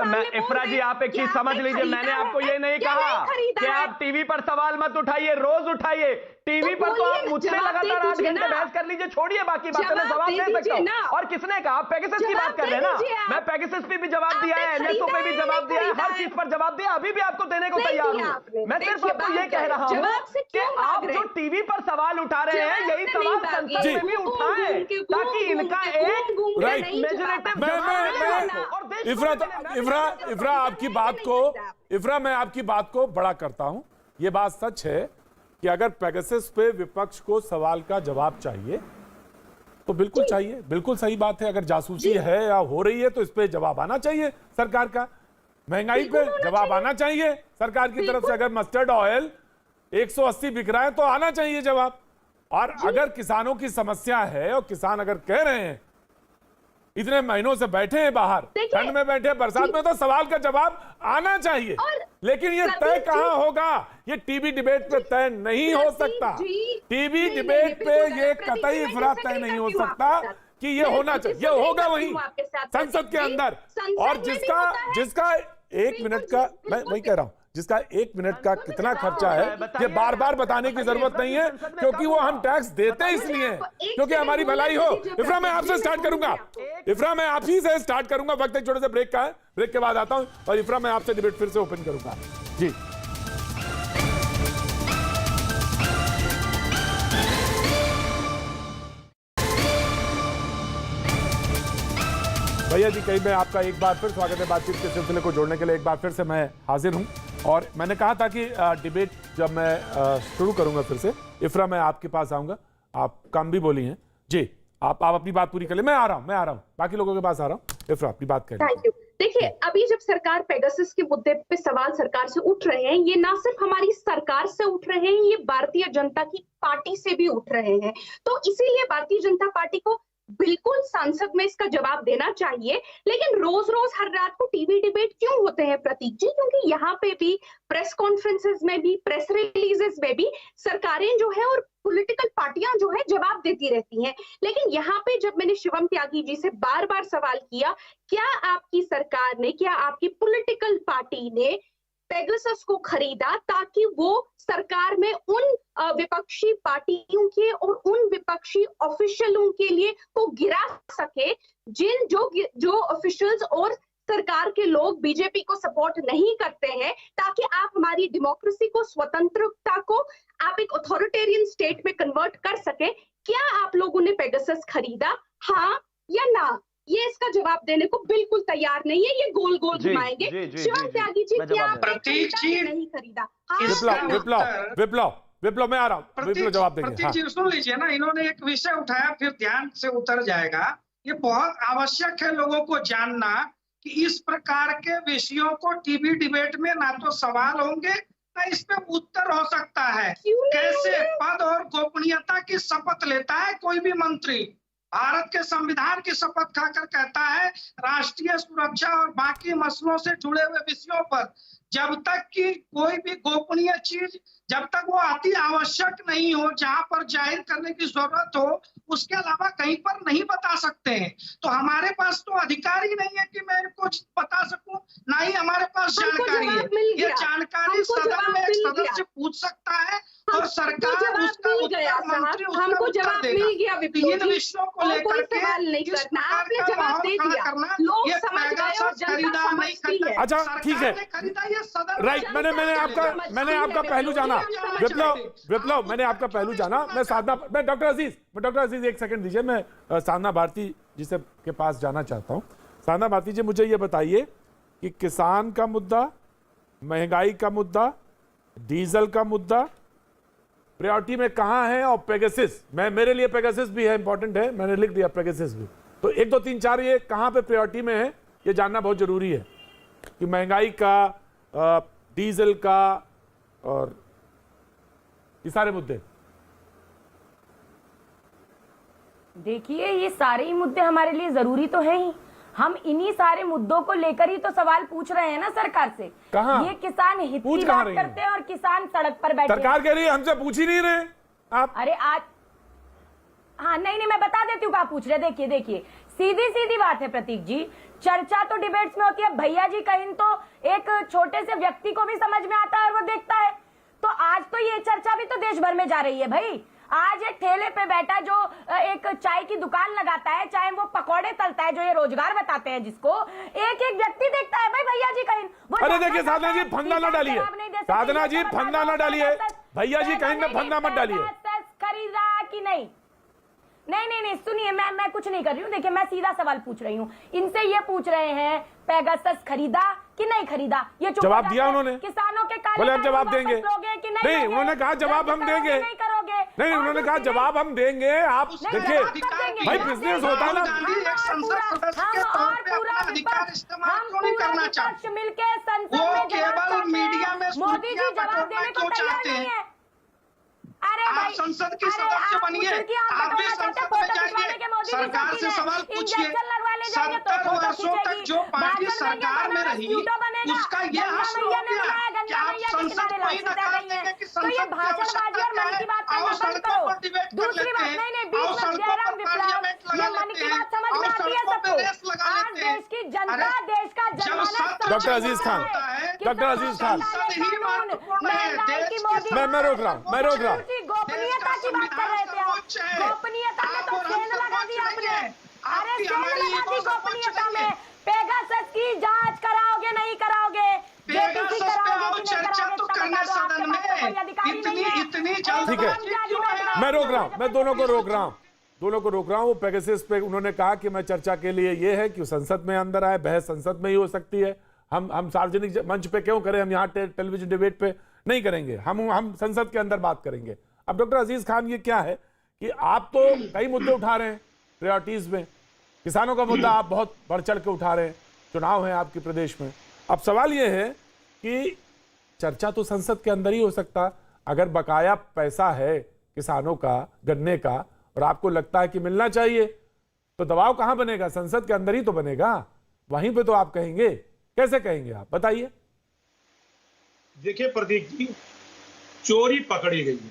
है। इफ्रा जी, आप एक चीज समझ लीजिए, मैंने आपको ये नहीं कहा कि आप टीवी पर सवाल मत उठाइए, रोज उठाइए। टीवी पर तो आप मुझसे लगातार 8 घंटे बहस कर लीजिए, छोड़िए बाकी बातें, मैं जवाब दे सकता हूँ। और किसने कहा? आप पेगासस की बात कर रहे हैं ना? मैं पेगासस पे भी जवाब दिया है, एनएसओ पे भी जवाब दिया है, हर चीज पर जवाब दिया, अभी भी आपको देने को तैयार हूँ। मैं सिर्फ आपको ये कह रहा हूँ कि आप जो टीवी पर सवाल उठा रहे हैं, यही सवाल संसद में भी उठाएं ताकि इनका एक मेजोरिटी। इफ्रा मैं आपकी बात को बड़ा करता हूं। यह बात सच है कि अगर पेगासस पे विपक्ष को सवाल का जवाब चाहिए तो बिल्कुल चाहिए, बिल्कुल सही बात है। अगर जासूसी है या हो रही है तो इस पे जवाब आना चाहिए सरकार का। महंगाई पे जवाब आना चाहिए सरकार की तरफ से। अगर मस्टर्ड ऑयल 180 बिक रहा है तो आना चाहिए जवाब। और अगर किसानों की समस्या है और किसान अगर कह रहे हैं, इतने महीनों से बैठे हैं बाहर, ठंड में बैठे, बरसात में, तो सवाल का जवाब आना चाहिए। लेकिन ये तय कहां होगा? ये टीवी डिबेट पे तय नहीं हो सकता। टीवी डिबेट पे ये कतई इफरात तय नहीं हो सकता कि ये होना चाहिए। ये होगा वहीं संसद के अंदर। और जिसका 1 मिनट का, मैं वही कह रहा हूं, जिसका 1 मिनट का कितना खर्चा है ये बार बार बताने की जरूरत नहीं है, क्योंकि वो हम टैक्स देते इसलिए क्योंकि हमारी भलाई हो। इफ्रा, मैं आपसे स्टार्ट करूंगा। इफ्रा, मैं आप ही से स्टार्ट करूंगा। वक्त एक छोटे से ब्रेक का है, ब्रेक के बाद आता हूं। और इफ्रा, मैं आपसे डिबेट फिर से ओपन करूंगा। जी भैया जी, कहीं मैं आपका एक बार फिर स्वागत है। बातचीत के सिलसिले को जोड़ने के लिए एक बार फिर से मैं हाजिर हूं। और मैंने कहा था कि डिबेट जब मैं शुरू करूंगा फिर से, इफ्रा मैं आपके पास आऊंगा। आप कम भी बोली हैं जी, आप अपनी बात पूरी कर ले। मैं आ रहा हूं, बाकी लोगों के पास आ रहा हूं। इफ्रा, अपनी बात करें। देखिए, अभी जब सरकार पेगासस के मुद्दे पे सवाल सरकार से उठ रहे हैं, ये ना सिर्फ हमारी सरकार से उठ रहे हैं, ये भारतीय जनता की पार्टी से भी उठ रहे हैं। तो इसीलिए भारतीय जनता पार्टी को बिल्कुल संसद में इसका जवाब देना चाहिए। लेकिन रोज रोज हर रात को टीवी डिबेट क्यों होते हैं प्रतीक जी? क्योंकि यहाँ पे भी प्रेस कॉन्फ्रेंसेस में भी, प्रेस रिलीजेस में भी सरकारें जो है और पॉलिटिकल पार्टियां जो है जवाब देती रहती हैं। लेकिन यहाँ पे जब मैंने शिवम त्यागी जी से बार बार सवाल किया, क्या आपकी सरकार ने, क्या आपकी पॉलिटिकल पार्टी ने पेगासस को खरीदा ताकि वो सरकार में उन विपक्षी पार्टियों के और उन विपक्षी ऑफिशियलों के लिए को गिरा सके जो ऑफिशियल्स और सरकार के लोग बीजेपी को सपोर्ट नहीं करते हैं, ताकि आप हमारी डेमोक्रेसी को, स्वतंत्रता को आप एक अथॉरिटेरियन स्टेट में कन्वर्ट कर सके। क्या आप लोगों ने पेगासस खरीदा, हाँ या ना? ये इसका जवाब देने को बिल्कुल तैयार नहीं है, ये गोल गोल घुमाएंगे। शिवम त्यागी जी, क्या आपने खरीदा नहीं खरीदा? विप्लव मैं आ रहा हूँ, विप्लव जवाब देंगे। प्रतीक जी सुन लीजिए ना, इन्होंने एक विषय उठाया, फिर ध्यान से उतर जाएगा। ये बहुत आवश्यक है लोगों को जानना कि इस प्रकार के विषयों को टीवी डिबेट में ना तो सवाल होंगे ना इस पे उत्तर हो सकता है। कैसे पद और गोपनीयता की शपथ लेता है कोई भी मंत्री? भारत के संविधान की शपथ खाकर कहता है राष्ट्रीय सुरक्षा और बाकी मसलों से जुड़े हुए विषयों पर जब तक कि कोई भी गोपनीय चीज, जब तक वो अति आवश्यक नहीं हो, जहां पर जाहिर करने की जरूरत हो, उसके अलावा कहीं पर नहीं बता सकते हैं। तो हमारे पास तो अधिकार ही नहीं है कि मैं कुछ बता सकूं, ना ही हमारे पास जानकारी है। ये जानकारी सदन में एक सदस्य पूछ सकता है और सरकार उसका उत्तर मंत्री हमको जवाब मिल गया। इन विषयों को लेकर के किस प्रकार का माहौल खड़ा करना, ये पेगासस खरीदा नहीं खरीदा, अच्छा ठीक है, खरीदा ये सदन। राइट, मैंने आपका पहलू जाना। विप्लव मैंने आपका पहलू जाना। मैं डॉक्टर अजीज एक सेकंड दीजिए, मैं साधना भारती जी से के पास जाना चाहता हूं। साधना भारती जी, मुझे ये बताइए कि किसान का मुद्दा, महंगाई का मुद्दा, डीजल का मुद्दा प्रायोरिटी में कहां है? और पेगासस, मेरे लिए पेगासस भी है, इंपॉर्टेंट है, मैंने लिख दिया पेगासस भी। तो 1 2 3 4 ये कहां पे प्रायोरिटी में है, ये जानना बहुत जरूरी है कि महंगाई का, डीजल का और ये सारे मुद्दे। देखिए, ये सारे ही मुद्दे हमारे लिए जरूरी तो है ही। हम इन्हीं सारे मुद्दों को लेकर ही तो सवाल पूछ रहे हैं ना सरकार से। कहां? ये किसान हित की बात करते हैं और किसान सड़क पर बैठे। सरकार कह रही है हमसे पूछ ही नहीं रहे आप। अरे आज, हाँ नहीं मैं बता देती हूँ क्या पूछ रहे। देखिए सीधी बात है प्रतीक जी, चर्चा तो डिबेट्स में होती है। भैया जी कहीं तो एक छोटे से व्यक्ति को भी समझ में आता है और वो देखता है। तो आज तो ये चर्चा भी तो देश भर में जा रही है भाई। आज एक ठेले पे बैठा जो एक चाय की दुकान लगाता है, चाहे वो पकौड़े तलता है, जो ये रोजगार बताते हैं जिसको, एक व्यक्ति देखता है भाई। भैया जी कहीं, अरे देखिए साधना जी फंदा ना डालिए, साधना जी फंदा ना डालिए, भैया जी कहीं में फंदा मत डालिए। खरीदा कि नहीं सुनिए, मैं कुछ नहीं कर रही हूँ। देखिए, मैं सीधा सवाल पूछ रही हूँ, इनसे ये पूछ रहे हैं पेगासस खरीदा कि नहीं खरीदा। ये जवाब दिया उन्होंने, किसानों के बोले हम जवाब देंगे। नहीं, उन्होंने कहा जवाब हम देंगे। नहीं करोगे? नहीं, उन्होंने कहा जवाब हम देंगे। आप देखिए भाई, बिजनेस होता है ना। मिलके संसद में केवल मीडिया में मोदी जी जवाब देने को तैयार नहीं है। अरे आप संसद के सदस्य बनिए, आप भी संसद में जाइए, सरकार से सवाल पूछिए। 70 वर्षों तक जो पार्टी सरकार में रही, उसका ये हक हो गया कि आप संसद को ही नकार देंगे कि संसद की आवश्यकता क्या है। आओ सड़कों पर डिबेट कर लेते हैं, आओ सड़कों पर पार्लियामेंट लगा लेते हैं, आओ सड़कों पर रेस लगा लेते हैं। डॉक्टर अजीज खान, संसद ही महत्वपूर्ण है। मैं रोक रहा हूँ। गोपनीयता की बात कर रहे थे आप। गोपनीयता में तो सेंध लगा दी आपने। अरे सेंध लगा दी गोपनीयता में। पेगासस की जांच कराओगे नहीं कराओगे? चर्चा तो करना सदन में, इतनी जल्द। ठीक है, मैं रोक रहा हूँ, मैं दोनों को रोक रहा हूँ। वो पेगासस पे उन्होंने कहा कि मैं चर्चा के लिए ये है कि संसद में अंदर आए, बहस संसद में ही हो सकती है। हम सार्वजनिक मंच पे क्यों करें, हम यहाँ टेलीविजन डिबेट पे नहीं करेंगे, हम संसद के अंदर बात करेंगे। अब डॉक्टर अजीज खान, ये क्या है कि आप तो कई मुद्दे उठा रहे हैं प्रायोरिटीज में। किसानों का मुद्दा आप बहुत बढ़ चढ़ के उठा रहे हैं, चुनाव है आपके प्रदेश में। अब सवाल यह है कि चर्चा तो संसद के अंदर ही हो सकता। अगर बकाया पैसा है किसानों का, गन्ने का, और आपको लगता है कि मिलना चाहिए, तो दबाव कहां बनेगा? संसद के अंदर ही तो बनेगा। वहीं पे तो आप कहेंगे। कैसे कहेंगे आप बताइए? देखिए प्रदीप जी, चोरी पकड़ी गई है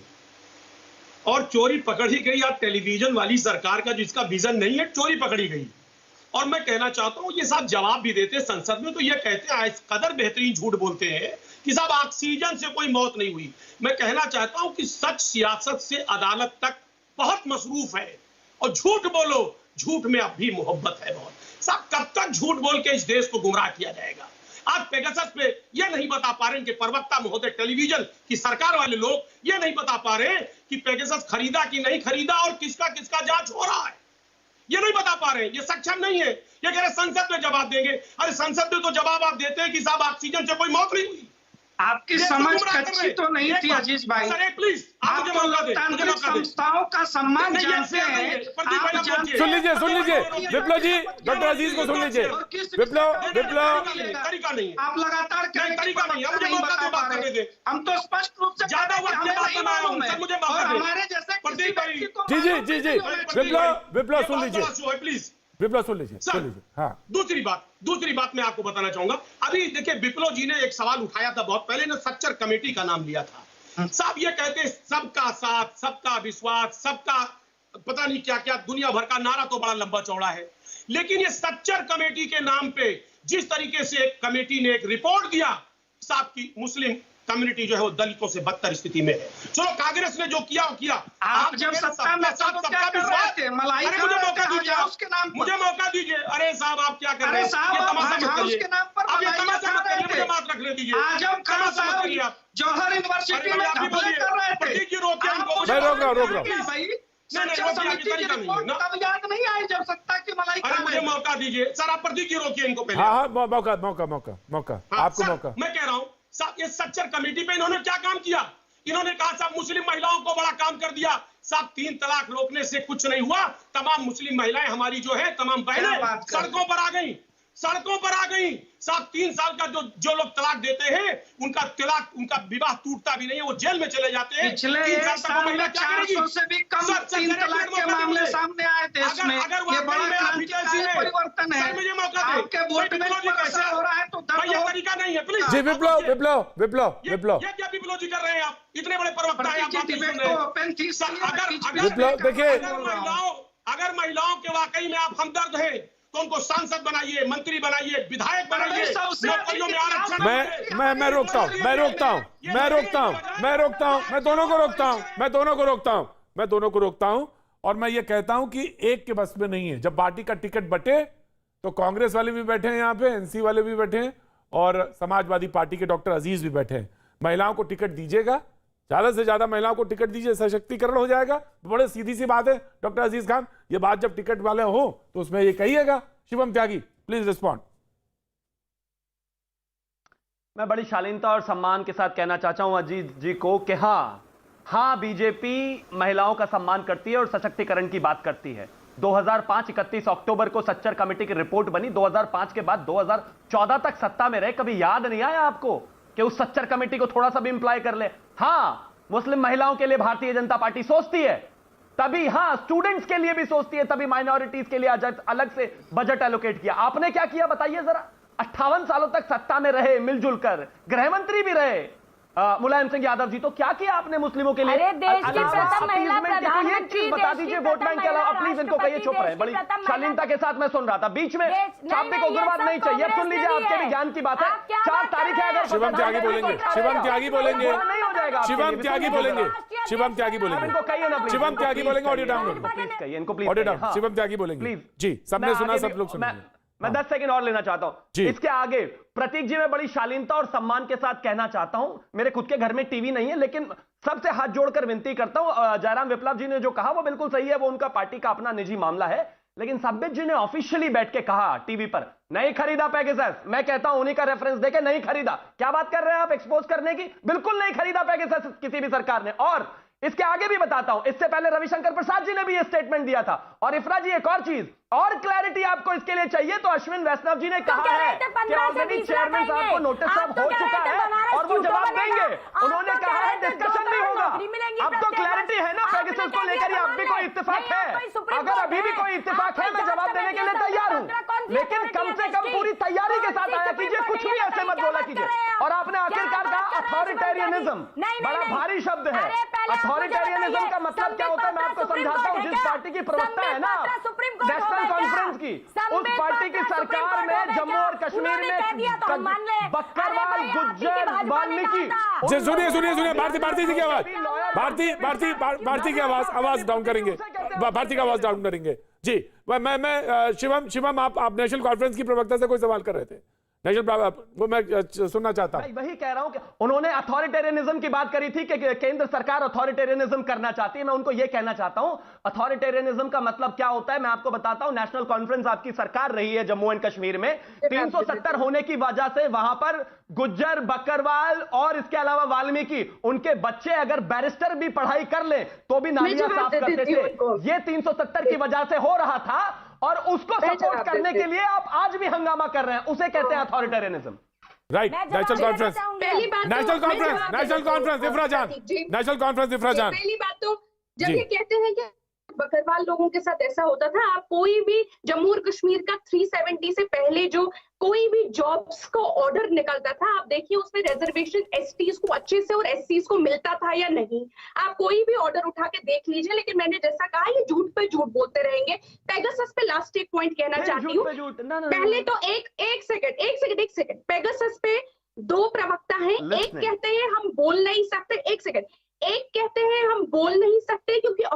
और चोरी पकड़ी गई आप टेलीविजन वाली सरकार का जिसका विजन नहीं है, चोरी पकड़ी गई। और मैं कहना चाहता हूं, ये साहब जवाब भी देते संसद में तो ये कहते हैं, इस कदर बेहतरीन झूठ बोलते हैं कि साहब ऑक्सीजन से कोई मौत नहीं हुई। मैं कहना चाहता हूं कि सच सियासत से अदालत तक बहुत मसरूफ है और झूठ बोलो, झूठ में अब भी मोहब्बत है बहुत। साहब कब तक झूठ बोल के इस देश को गुमराह किया जाएगा? आप पेगासस पे ये नहीं बता पा रहे हैं कि प्रवक्ता महोदय टेलीविजन की सरकार वाले लोग ये नहीं बता पा रहे हैं कि पेगासस खरीदा कि नहीं खरीदा और किसका किसका जांच हो रहा है, ये नहीं बता पा रहे हैं। ये सक्षम नहीं है। ये कह रहे संसद में जवाब देंगे। अरे संसद में तो जवाब आप देते हैं कि साहब ऑक्सीजन से कोई मौत नहीं हुई। आपकी समझ कच्ची तो नहीं थी अजीज भाई। सर प्लीज आप तो लोकतांत्रिक संस्थाओं का सम्मान जानते हैं। सुन लीजिए विप्लव जी, डॉक्टर अजीज को सुन लीजिए। विप्लव तरीका नहीं है। आप लगातार तरीका नहीं है। मुझे मौका दो, बात करने दे। हम तो स्पष्ट रूप से ज्यादा वक्त के बाद मैं आया हूं, सर मुझे मौका दे। हमारे जैसे प्रदीप भाई जी विप्लव सुन लीजिए, प्लीज विप्लव सुन लीजिए। हाँ, दूसरी बात मैं आपको बताना चाहूंगा। अभी देखिए विप्लव जी ने एक सवाल उठाया था बहुत पहले, ने सच्चर कमेटी का नाम लिया था। साहब ये कहते हैं सबका साथ, सबका विश्वास, सबका पता नहीं क्या क्या, दुनिया भर का नारा तो बड़ा लंबा चौड़ा है, लेकिन ये सच्चर कमेटी के नाम पे जिस तरीके से एक कमेटी ने एक रिपोर्ट दिया साहब की मुस्लिम कम्युनिटी जो है वो दलितों से बदतर स्थिति में है। चलो कांग्रेस ने जो किया वो किया। आप जब सत्ता में सबका विश्वास थे, मलाई मुझे मौका दीजिए, उसके नाम मुझे मौका दीजिए। अरे साहब आप क्या कर रहे हैं? साहब उसके नाम पर आप ये तमाशा मत करिए, मुझे बात रखने दीजिए। आजम खान साहब जौहर यूनिवर्सिटी में घपले कर रहे थे। मैं रोक रहा हूं। तब याद नहीं आई जब सत्ता की मलाई अरे मुझे मौका दीजिए सर, आप प्रदीप जी रोकिए इनको पहले। हाँ, मौका आपको मौका। मैं कह रहा हूं साहब, ये सच्चर कमेटी पे इन्होंने क्या काम किया? इन्होंने कहा साहब मुस्लिम महिलाओं को बड़ा काम कर दिया। साहब 3 तलाक रोकने से कुछ नहीं हुआ। तमाम मुस्लिम महिलाएं हमारी जो है, तमाम बहनें सड़कों पर आ गई। साहब 3 साल का जो लोग तलाक देते हैं उनका विवाह टूटता भी नहीं है, वो जेल में चले जाते हैं। पिछले 1 साल में 400 से भी कम 3 तलाक के मामले सामने आए देश में। ये बड़ा क्रांतिकारी परिवर्तन है। आपके वोट में कैसा हो रहा है तो ये तरीका नहीं है। प्लीज जी विप्लव ये क्या विप्लव जी कर रहे हैं? आप इतने बड़े प्रवक्ता हैं, अगर महिलाओं के वाकई में आप हमदर्द हैं तो उनको सांसद बनाइए, मंत्री बनाइए, विधायक बनाइए। नौकरियों में आरक्षण। मैं रोकता हूं। मैं दोनों को रोकता हूं और मैं ये कहता हूं कि एक के बस में नहीं है। जब पार्टी का टिकट बटे तो कांग्रेस वाले भी बैठे हैं यहाँ पे, एनसी वाले भी बैठे हैं और समाजवादी पार्टी के डॉक्टर अजीज भी बैठे हैं। महिलाओं को टिकट दीजिएगा, ज्यादा से ज्यादा महिलाओं को टिकट दीजिए, सशक्तिकरण हो जाएगा। बड़े सीधी सी बात है डॉक्टर अजीज खान, ये बात जब टिकट वाले हो तो उसमें ये कहिएगा। Shivam Tyagi please respond. मैं बड़ी शालीनता और सम्मान के साथ कहना चाहता हूं अजीत जी को कि हाँ बीजेपी महिलाओं का सम्मान करती है और सशक्तिकरण की बात करती है। 2005 31 अक्टूबर को सच्चर कमेटी की रिपोर्ट बनी। 2005 के बाद 2014 तक सत्ता में रहे, कभी याद नहीं आया आपको कि उस सच्चर कमेटी को थोड़ा सा भी इंप्लाई कर ले? हाँ, मुस्लिम महिलाओं के लिए भारतीय जनता पार्टी सोचती है, तभी हाँ स्टूडेंट्स के लिए भी सोचती है, तभी माइनॉरिटीज के लिए अलग से बजट एलोकेट किया। आपने क्या किया बताइए जरा? 58 सालों तक सत्ता में रहे, मिलजुल कर गृह मंत्री भी रहे मुलायम सिंह यादव जी, तो क्या किया आपने मुस्लिमों के लिए? अरे देश की प्रथम महिला प्रधानमंत्री, बता दीजिए वोट बैंक के अलावा प्लीज इनको कहिए चुप रहे। बड़ी शालीनता के साथ मैं सुन रहा था, बीच में शाब्दिक उग्रवाद नहीं चाहिए। अब सुन लीजिए, आपके भी ज्ञान की बात है। 4 तारीख है, अगर शिवम त्यागी बोलेंगे नहीं हो जाएगा। शिवम त्यागी बोलेंगे ऑडियो डाउनलोड प्लीज कहिए इनको, प्लीज ऑडियो डाउन। शिवम त्यागी बोलेंगे जी, सबने सुना, सब लोग सुना। मैं 10 सेकंड और लेना चाहता हूं इसके आगे। प्रतीक जी, मैं बड़ी शालीनता और सम्मान के साथ कहना चाहता हूं, मेरे खुद के घर में टीवी नहीं है, लेकिन सबसे हाथ जोड़कर विनती करता हूं। जयराम विप्लव जी ने जो कहा वो बिल्कुल सही है, वो उनका पार्टी का अपना निजी मामला है, लेकिन सब्बित जी ने ऑफिशियली बैठ के कहा टीवी पर, नहीं खरीदा पेगासस। मैं कहता हूं उन्हीं का रेफरेंस देके नहीं खरीदा। क्या बात कर रहे हैं आप एक्सपोज करने की? बिल्कुल नहीं खरीदा पेगासस किसी भी सरकार ने। और इसके आगे भी बताता हूं, इससे पहले रविशंकर प्रसाद जी ने भी यह स्टेटमेंट दिया था। और इफ्रा जी, एक और चीज और क्लैरिटी आपको इसके लिए चाहिए तो अश्विन वैष्णव जी ने कहा है कि ऑलरेडी चेयरमैन साहब को नोटिस साहब हो चुका है और वो जवाब देंगे। उन्होंने कहा है डिस्कशन भी होगा। अब तो क्लैरिटी है ना पेगासस को लेकर, अब भी कोई इत्तेफाक है? अगर अभी भी कोई इत्तेफाक है, मैं जवाब देने के लिए तैयार हूं, लेकिन कम से कम पूरी तैयारी के साथ आया कीजिए, कुछ भी ऐसे मत बोला कीजिए। और आपने आखिरकार कहा अथॉरिटेरियनिज्म, बड़ा भारी शब्द है। अथॉरिटेरियनिज्म का मतलब क्या होता है मैं आपको समझाता हूं। जिस पार्टी की प्रवक्ता है ना नेशनल कॉन्फ्रेंस की, उस पार्टी की सरकार में जम्मू और कश्मीर में बकरवाल, गुज्जर, वाल्मीकि। सुनिए भारती जी की आवाज, भारती की आवाज डाउन करेंगे, भारती का आवाज डाउन करेंगे जी। मैं शिवम आप नेशनल कॉन्फ्रेंस की प्रवक्ता से कोई सवाल कर रहे थे, वो मैं सुनना चाहता हूं। वही कह रहा हूं कि उन्होंने अथॉरिटेरियनिज्म की बात करी थी कि केंद्र सरकार अथॉरिटेरियनिज्म करना चाहती है। मैं उनको यह कहना चाहता हूं अथॉरिटेरियनिज्म का मतलब क्या होता है मैं आपको बताता हूं। नेशनल कॉन्फ्रेंस आपकी सरकार रही है जम्मू एंड कश्मीर में, 370 होने की वजह से वहां पर गुज्जर, बकरवाल और इसके अलावा वाल्मीकि, उनके बच्चे अगर बैरिस्टर भी पढ़ाई कर ले तो भी नालियां साफ करते थे। ये 370 की वजह से हो रहा था और उसको सपोर्ट करने के लिए आप आज भी हंगामा कर रहे हैं, उसे कहते हैं अथॉरिटेरियनिज्म। राइट, नेशनल कॉन्फ्रेंस इफ्रा जान। पहली बात तो जब ये कहते हैं कि बकरवाल लोगों के साथ ऐसा होता था, आप कोई भी जम्मू और कश्मीर का 370 से पहले जो कोई भी जॉब्स का ऑर्डर निकलता था, आप देखिए उसमें रिजर्वेशन एसटीज को अच्छे से और एससीज को मिलता था या नहीं। आप कोई भी ऑर्डर उठा के देख लीजिए। लेकिन मैंने जैसा कहा ये झूठ पे झूठ बोलते रहेंगे। पेगासस पे लास्ट एक पॉइंट कहना चाहती हूँ। पहले तो एक सेकंड पेगासस पे 2 प्रवक्ता हैं। एक कहते हैं हम बोल नहीं सकते, एक कहते हैं हम बोल नहीं सकते क्योंकि